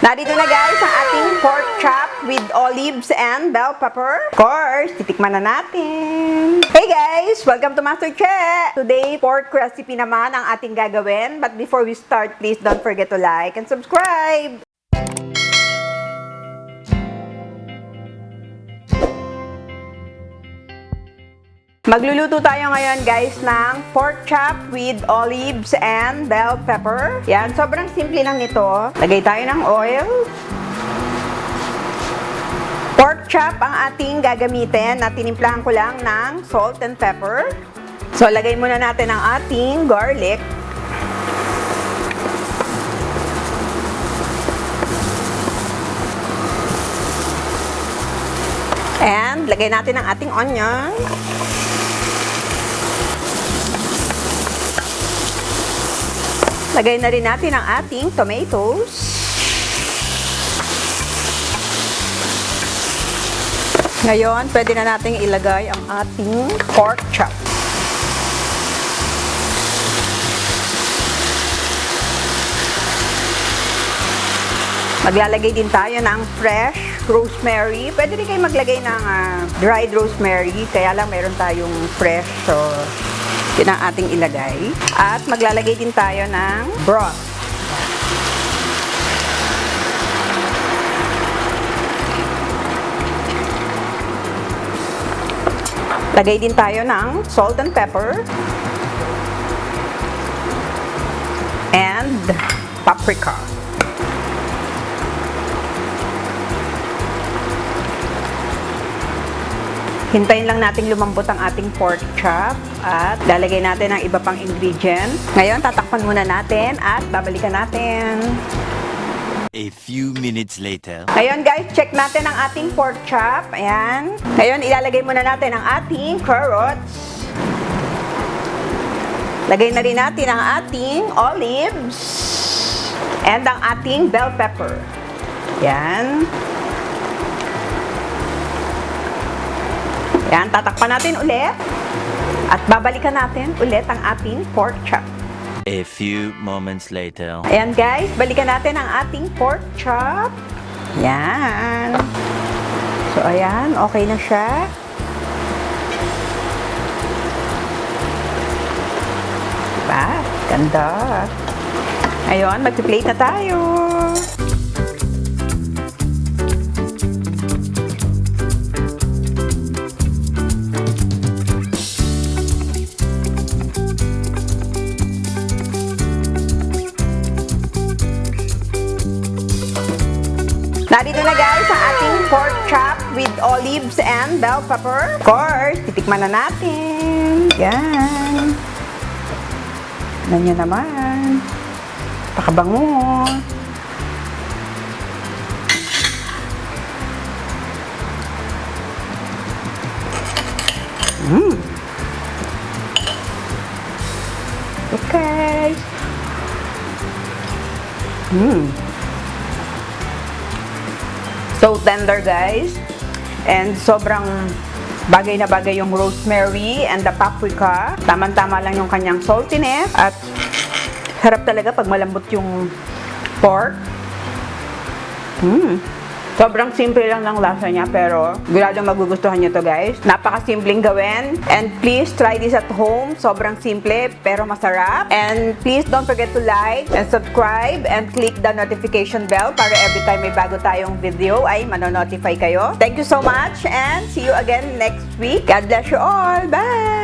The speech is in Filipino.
Narito na guys ang ating pork chop with olives and bell pepper. Of course, titikman na natin. Hey guys! Welcome to MasterChe! Today, pork recipe naman ang ating gagawin. But before we start, please don't forget to like and subscribe! Magluluto tayo ngayon guys ng pork chop with olives and bell pepper. Yan, sobrang simple lang nito. Lagay tayo ng oil. Pork chop ang ating gagamitin na tinimplahan ko lang ng salt and pepper. So, lagay muna natin ang ating garlic. And, lagay natin ang ating onion. Lagay na rin natin ang ating tomatoes. Ngayon, pwede na nating ilagay ang ating pork chop. Maglalagay din tayo ng fresh rosemary. Pwede rin kayo maglagay ng dried rosemary, kaya lang meron tayong fresh, so yun ang ating ilagay. At maglalagay din tayo ng broth. Lagay din tayo ng salt and pepper. And paprika. Hintayin lang natin lumambot ang ating pork chop at lalagay natin ang iba pang ingredient. Ngayon, tatakpan muna natin at babalikan natin. A few minutes later. Ngayon guys, check natin ang ating pork chop. Ayan. Ngayon, ilalagay muna natin ang ating carrots. Lagay na rin natin ang ating olives and ang ating bell pepper. Ayan. Yan, tatakpan natin ulit. At babalikan natin ulit ang ating pork chop. A few moments later. Ayan guys, balikan natin ang ating pork chop. Yan. So ayan, okay na siya. Diba? Ganda. Ayun, mag-plate na tayo. Narito na guys ang ating pork chop with olives and bell pepper. Of course, titikman na natin. Yan. Ano nyo naman. Pakabango. Okay. So tender guys, and sobrang bagay na bagay yung rosemary and the paprika. Tama-tama lang yung kanyang saltiness at harap talaga pag malambot yung pork. Sobrang simple lang ng lasa niya, pero guladong magugustuhan nyo to guys. Napakasimpleng gawin. And please try this at home. Sobrang simple, pero masarap. And please don't forget to like and subscribe and click the notification bell para every time may bago tayong video ay manonotify kayo. Thank you so much and see you again next week. God bless you all. Bye!